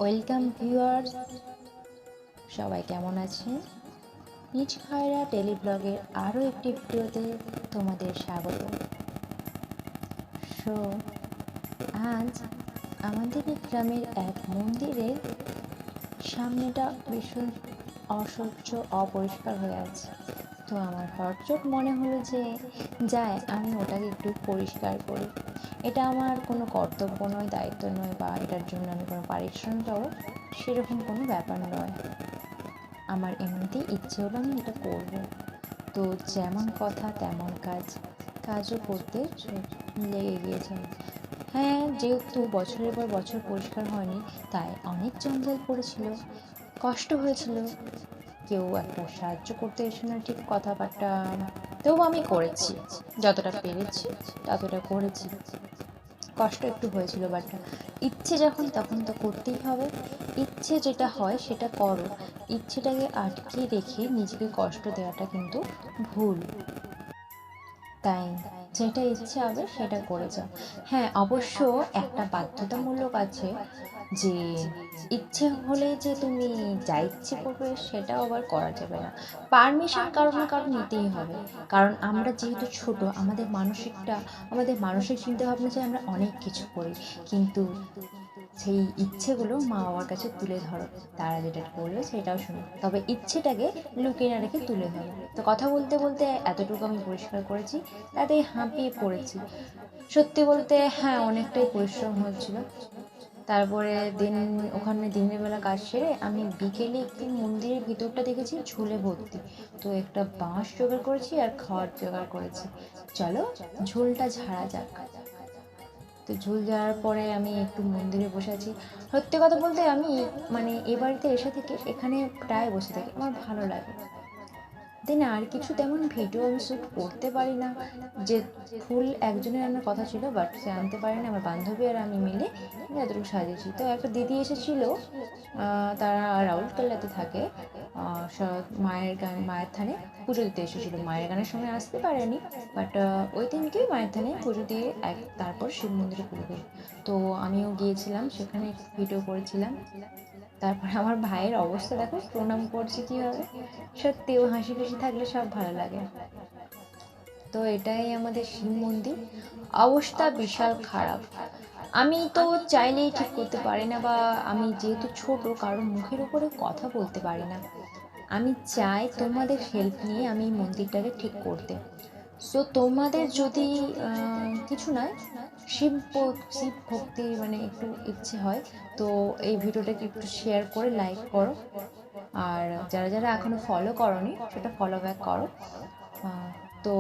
Welcome viewers, সবাই কেমন আছেন? নিজ খায়রা টেলি ব্লগের আরও একটি ভিডিওতে তোমাদের স্বাগত। সো আজ আমাদের এই গ্রামের এক মন্দিরের সামনেটা ভীষণ অস্বচ্ছ অপরিষ্কার হয়ে আছে। তো আমার হঠাৎ মনে হলো যে আমি ওটাকে একটু পরিষ্কার করি। এটা আমার কোনো কর্তব্য নয়, দায়িত্ব নয়, বা এটার জন্য আমি কোনো পারিশ্রমিক পাবো সেরকম কোনো ব্যাপার নয়। আমার এমনিতেই ইচ্ছে হলো আমি এটা করবো। তো যেমন কথা তেমন কাজও করতে লেগে গিয়েছিলাম। হ্যাঁ, যেহেতু বছরের পর বছর পরিষ্কার হয়নি, তাই অনেক জঞ্জাল পড়েছিল, কষ্ট হয়েছিল। কেউ একটা সাহায্য করতে এসে না ঠিক কথাবার্তা, তবু আমি করেছি, যতটা পেরেছি ততটা করেছি। কষ্ট একটু হয়েছিল, বাট ইচ্ছে যখন তখন তো করতেই হবে। ইচ্ছে যেটা হয় সেটা করো, ইচ্ছেটাকে আটকে রেখে নিজেকে কষ্ট দেওয়াটা কিন্তু ভুল। তাই যেটা ইচ্ছে হবে সেটা করে যাও। হ্যাঁ, অবশ্য একটা বাধ্যতামূলক আছে যে ইচ্ছে হলে যে তুমি যা ইচ্ছে করবে সেটাও আবার করা যাবে না। পারমিশন কারো না কারো নিতেই হবে, কারণ আমরা যেহেতু ছোট, আমাদের মানসিক চিন্তাভাবনা যে আমরা অনেক কিছু করি, কিন্তু সেই ইচ্ছেগুলো মা বাবার কাছে তুলে ধরো। তারা যেটা বলবে সেটাও শুনো, তবে ইচ্ছেটাকে লুকিয়ে না রেখে তুলে ধরো। তো কথা বলতে বলতে এতটুকু আমি পরিষ্কার করেছি, তাতেই হাঁপিয়ে পড়েছি। সত্যি বলতে হ্যাঁ, অনেকটাই পরিশ্রম হচ্ছিল। তারপরে ওখানে দিনের বেলা কাজ সেরে আমি বিকেলে একটু মন্দিরের ভিতরটা দেখেছি ঝুলে ভর্তি। তো একটা বাঁশ জোগাড় করেছি আর খাওয়ার জোগাড় করেছি। চলো ঝোলটা ঝাড়া যাক। তো ঝুল যাওয়ার পরে আমি একটু মন্দিরে বসে আছি। সত্যি কথা বলতে আমি এ বাড়িতে এসে থেকে এখানে প্রায় বসে থাকি, আমার ভালো লাগে। দেন আর কিছু তেমন ভিডিও আমি শ্যুট করতে পারি না। যে ফুল একজনের আনার কথা ছিল, বাট সে আনতে পারেনি। আমার বান্ধবী আর আমি মিলে এতটুকু সাজিয়েছি। তো একটা দিদি এসেছিল, তারা রাউরকেল্লাতে থাকে। মায়ের থানে পুজো দিতে এসেছিলো। মায়ের গানের সময় আসতে পারেনি, বাট ওই দিনকেই মায়ের থানে পুজো দিয়ে তারপর শিব মন্দিরে পুজো দিই। তো আমিও গিয়েছিলাম, সেখানে ভিডিও করেছিলাম। তারপরে আমার ভাইয়ের অবস্থা দেখো, প্রণাম করছে কীভাবে। সত্যি ও হাসি খুশি থাকলে সব ভালো লাগে। তো এটাই আমাদের শিব মন্দির। অবস্থা বিশাল খারাপ। আমি তো চাইলেই ঠিক করতে পারি না, বা আমি যেহেতু ছোট, কারোর মুখের উপরে কথা বলতে পারি না। আমি চাই তোমাদের হেল্প নিয়ে আমি মন্দিরটাকে ঠিক করতে। সো তোমাদের যদি কিছু নয়, শিব শিব ভক্তি একটু ইচ্ছে হয়, তো এই ভিডিওটাকে একটু শেয়ার করে লাইক করো। আর যারা যারা এখনও ফলো করোনি সেটা ফলো ব্যাক করো। তো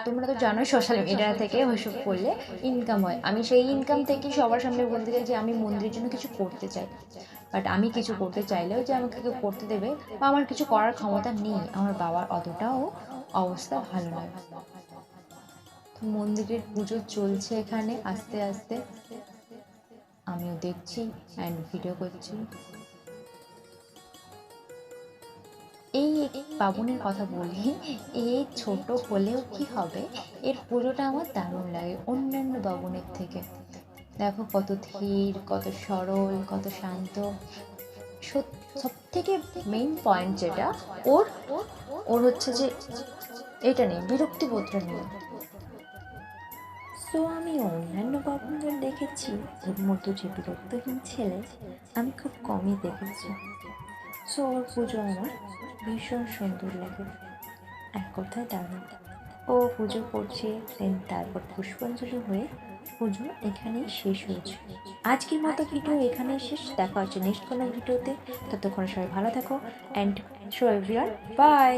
তোমরা তো জানোই সোশ্যাল মিডিয়া থেকে ওইসব করলে ইনকাম হয়। আমি সেই ইনকাম থেকে সবার সামনে বলতে চাই যে আমি মন্দিরের জন্য কিছু করতে চাই, বাট আমি কিছু করতে চাইলেও যে আমাকে কেউ করতে দেবে বা আমার কিছু করার ক্ষমতা নেই। আমার বাবার অতটাও অবস্থা ভালো নয়। তো মন্দিরের পুজো চলছে এখানে আস্তে আস্তে, আমিও দেখছি অ্যান্ড ভিডিও করছি। এই বাবুনের কথা বলি, এই ছোট হলেও কি হবে, এর পুজোটা আমার দারুণ লাগে অন্যান্য বাবুনের থেকে। দেখো কত ধীর, কত সরল, কত শান্ত। সব থেকে মেইন পয়েন্ট যেটা ওর ওর হচ্ছে যে এটা নেই, বিরক্তিবোধটা নেই। সো আমি অন্যান্য বাবুদের দেখেছি, ওর মতো যে বিরক্তহীন ছেলে আমি খুব কমই দেখেছি। সো ওর পুজো আমার ভীষণ সুন্দর লাগে, এক কথায় দারুণ। ও পুজো করছে, দেন তারপর পুষ্পাঞ্জলি হয়ে পুজো এখানেই শেষ হয়েছে। আজকের মতো ভিডিও এখানেই শেষ, দেখা হচ্ছে নেক্সট কোনো ভিডিওতে। ততক্ষণ সবাই ভালো থাকো অ্যান্ড শো এভরিওয়ান বাই।